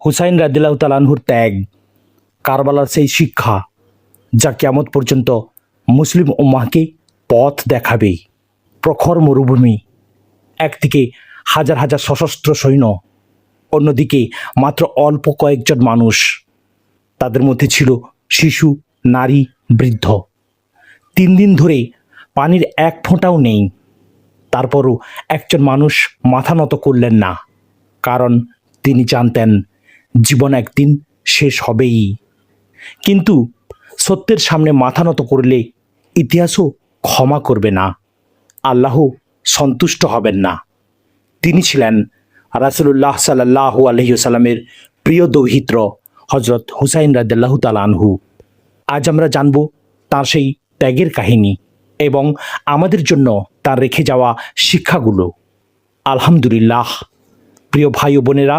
হুসাইন রাদিয়াল্লাহু তাআলা আনহুর ত্যাগ, কারবালার সেই শিক্ষা যা কিয়ামত পর্যন্ত মুসলিম উম্মাহকে পথ দেখাবে। প্রখর মরুভূমি, একদিকে হাজার হাজার সশস্ত্র সৈন্য, অন্যদিকে মাত্র অল্প কয়েকজন মানুষ। তাদের মধ্যে ছিল শিশু, নারী, বৃদ্ধ। 3 দিন ধরে পানির এক ফোঁটাও নেই। তারপরও একজন মানুষ মাথা নত করলেন না, কারণ তিনি জানতেন জীবন একদিন শেষ হবেই। কিন্তু সত্যের সামনে মাথা নত করলে ইতিহাসও ক্ষমা করবে না, আল্লাহ সন্তুষ্ট হবেন না। তিনি ছিলেন রাসূলুল্লাহ সাল্লাল্লাহু আলাইহি ওয়াসাল্লামের প্রিয় দৌহিত্র হযরত হুসাইন রাদিয়াল্লাহু তাআলা আনহু। আজ আমরা জানব তার সেই ত্যাগের কাহিনী এবং আমাদের জন্য তার রেখে যাওয়া শিক্ষাগুলো। আলহামদুলিল্লাহ, প্রিয় ভাই ও বোনেরা,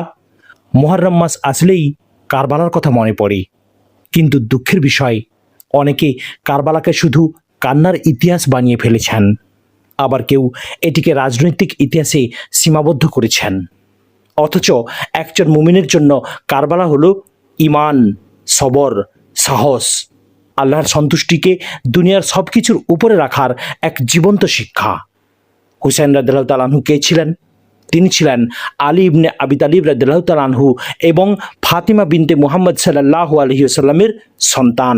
মুহররম মাস আসলেই কারবালার কথা মনে পড়ে। কিন্তু দুঃখের বিষয়, অনেকে কারবালাকে শুধু কান্নার ইতিহাস বানিয়ে ফেলেছেন, আবার কেউ এটিকে রাজনৈতিক ইতিহাসে সীমাবদ্ধ করেছেন। অথচ একজন মুমিনের জন্য কারবালা হলো ঈমান, সবর, সাহস, আল্লাহর সন্তুষ্টিকে দুনিয়ার সব কিছুর উপরে রাখার এক জীবন্ত শিক্ষা। হুসাইন রাদিয়াল্লাহু তাআলা আনহু কে ছিলেন? তিনি ছিলেন আলী ইবনে আবি তালিব রাদিয়াল্লাহু তাআলা আনহু এবং ফাতিমা বিনতে মুহাম্মদ সাল্লাল্লাহু আলাইহি ওয়াসাল্লামের সন্তান।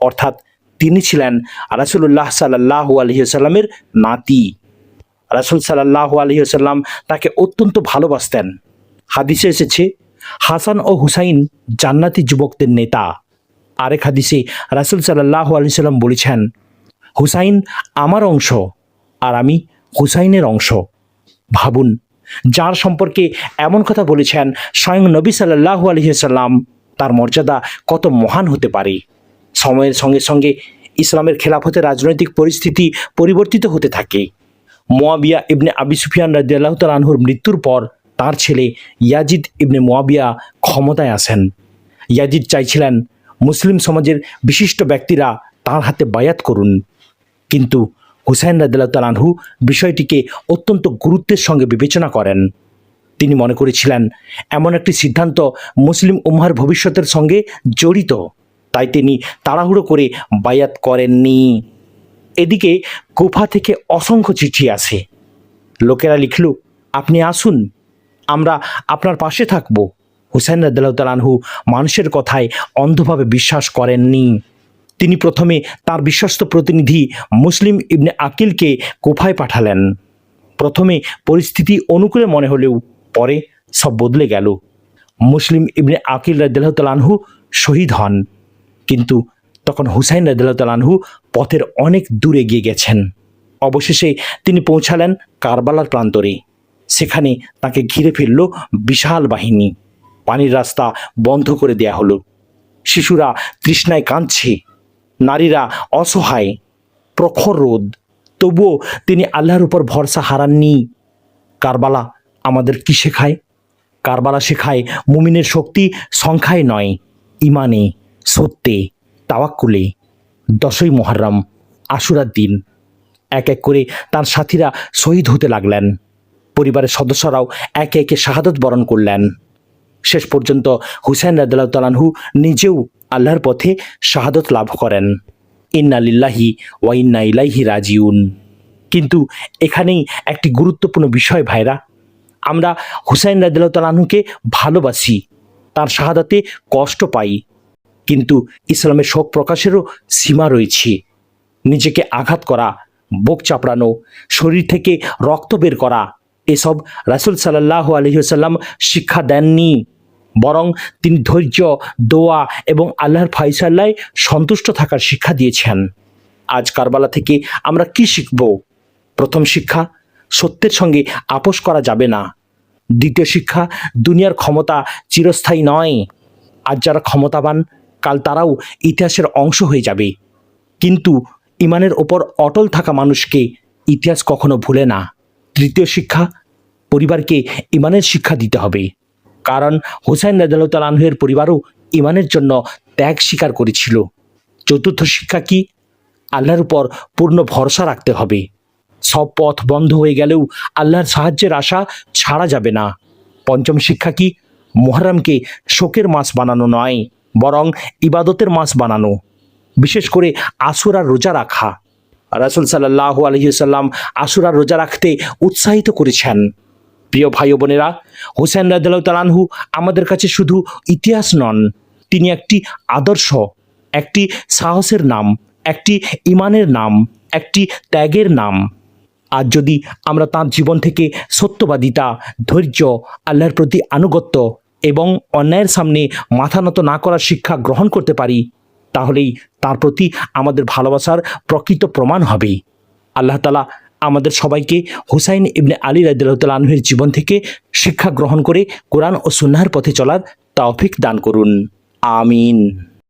অর্থাৎ তিনি ছিলেন রাসূলুল্লাহ সাল্লাল্লাহু আলাইহি ওয়াসাল্লামের নাতি। রাসূল সাল্লাল্লাহু আলাইহি ওয়াসাল্লাম তাকে অত্যন্ত ভালোবাসতেন। হাদিসে এসেছে, হাসান ও হুসাইন জান্নাতি যুবকদের নেতা। আরেক হাদিসে রাসূল সাল্লাল্লাহু আলাইহি ওয়াসাল্লাম বলেছেন, হুসাইন আমার অংশ আর আমি হুসাইনের অংশ। ভাবুন, যার সম্পর্কে এমন কথা বলেছেন স্বয়ং নবী সাল্লাল্লাহু আলাইহি ওয়াসাল্লাম, তার মর্যাদা কত মহান হতে পারে। সময়ের সঙ্গে সঙ্গে ইসলামের খেলাফতের রাজনৈতিক পরিস্থিতি পরিবর্তিত হতে থাকে। মুয়াবিয়া ইবনে আবি সুফিয়ান রাদিয়াল্লাহু তাআলা আনহুর মৃত্যুর পর তার ছেলে ইয়াজিদ ইবনে মুয়াবিয়া ক্ষমতায় আসেন। ইয়াজিদ চাইছিলেন মুসলিম সমাজের বিশিষ্ট ব্যক্তিরা তার হাতে বায়াত করুন, কিন্তু হুসাইন রাদিয়াল্লাহু তাআলা আনহু বিষয়টিকে অত্যন্ত গুরুত্বের সঙ্গে বিবেচনা করেন। তিনি মনে করেছিলেন এমন একটি সিদ্ধান্ত মুসলিম উম্মাহর ভবিষ্যতের সঙ্গে জড়িত, তাই তিনি তাড়াহুড়ো করে বায়াত করেননি। এদিকে কুফা থেকে অসংখ্য চিঠি আসে। লোকেরা লিখল, আপনি আসুন, আমরা আপনার পাশে থাকব। হুসাইন রাদিয়াল্লাহু তাআলা আনহু মানুষের কথায় অন্ধভাবে বিশ্বাস করেননি। তিনি প্রথমে তার বিশ্বস্ত প্রতিনিধি মুসলিম ইবনে আকিলকে কুফায় পাঠালেন। প্রথমে পরিস্থিতি অনুকূলে মনে হলেও পরে সব বদলে গেল। মুসলিম ইবনে আকিল রাদিয়াল্লাহু তাআলা আনহু শহীদ হন, কিন্তু তখন হুসাইন রাদিয়াল্লাহু তাআলা আনহু পথের অনেক দূরে এগিয়ে গেছেন। অবশেষে তিনি পৌঁছালেন কারবালার প্রান্তরে। সেখানে তাকে ঘিরে ফেলল বিশাল বাহিনী। পানির রাস্তা বন্ধ করে দেয়া হলো। শিশুরা তৃষ্ণায় কাঁদছে, নারীরা অসহায়, প্রখর রোদ। তবুও তিনি আল্লাহর উপর ভরসা হারাননি। কারবালা আমাদের কি শেখায়? কারবালা শেখায় মুমিনের শক্তি সংখ্যায় নয়, ইমানে, সত্যে, তাওয়াক্কুলে। 10ই মুহররম, আশুরার দিন এক এক করে তার সাথীরা শহীদ হতে লাগলেন। পরিবারের সদস্যরাও একে একে শাহাদত বরণ করলেন। শেষ পর্যন্ত হুসাইন রাদিয়াল্লাহু তাআলা আনহু নিজেও আল্লাহর পথে শাহাদত লাভ করেন। ইন্না লিল্লাহি ওয়া ইন্না ইলাইহি রাজিউন। কিন্তু এখানেই একটি গুরুত্বপূর্ণ বিষয় ভাইরা, আমরা হুসাইন রাদিয়াল্লাহু তাআলা আনহুকে ভালোবাসি, তার শাহাদাতে কষ্ট পাই, কিন্তু ইসলামের শোক প্রকাশেরও সীমা রয়েছে। নিজেকে আঘাত করা, বুক চাপড়ানো, শরীর থেকে রক্ত বের করা, এসব রাসূল সাল্লাল্লাহু আলাইহি ওয়াসাল্লাম শিক্ষা দেননি। বরং তিনি ধৈর্য, দোয়া এবং আল্লাহর ফয়সালায় সন্তুষ্ট থাকার শিক্ষা দিয়েছেন। আজ কারবালা থেকে আমরা কি শিখব? প্রথম শিক্ষা, সত্যের সঙ্গে আপোষ করা যাবে না। দ্বিতীয় শিক্ষা, দুনিয়ার ক্ষমতা চিরস্থায়ী নয়। আজ যারা ক্ষমতাবান, কাল তারাও ইতিহাসের অংশ হয়ে যাবে, কিন্তু ইমানের ওপর অটল থাকা মানুষকে ইতিহাস কখনো ভুলে না। তৃতীয় শিক্ষা, পরিবারকে ইমানের শিক্ষা দিতে হবে, কারণ হুসাইন রাদিয়াল্লাহু তাআলা আনহুর পরিবারও ইমানের জন্য ত্যাগ স্বীকার করেছিল। চতুর্থ শিক্ষা কি? আল্লাহর উপর পূর্ণ ভরসা রাখতে হবে। সব পথ বন্ধ হয়ে গেলেও আল্লাহর সাহায্যের আশা ছাড়া যাবে না। পঞ্চম শিক্ষা কি? মুহররমকে শোকের মাস বানানো নয়, বরং ইবাদতের মাস বানানো। বিশেষ করে আশুরার রোজা রাখা। রাসূল সাল্লাল্লাহু আলাইহি ওয়াসাল্লাম আশুরার রোজা রাখতে উৎসাহিত করেছেন। প্রিয় ভাই ও বোনেরা, হুসাইন রাদিয়াল্লাহু তাআলা আনহু আমাদের কাছে শুধু ইতিহাস নন, তিনি একটি আদর্শ, একটি সাহসের নাম, একটি ঈমানের নাম, একটি ত্যাগের নাম। আর যদি আমরা তাঁর জীবন থেকে সত্যবাদিতা, ধৈর্য, আল্লাহর প্রতি আনুগত্য এবং অন্যায়ের সামনে মাথা নত না করার শিক্ষা গ্রহণ করতে পারি, তাহলেই তার প্রতি আমাদের ভালোবাসার প্রকৃত প্রমাণ হবে। আল্লাহ তাআলা আমাদের সবাইকে হুসাইন ইবনে আলী রাদিয়াল্লাহু তাআলা আনহুর জীবন থেকে শিক্ষা গ্রহণ করে কোরআন ও সুন্নাহর পথে চলার তৌফিক দান করুন। আমিন।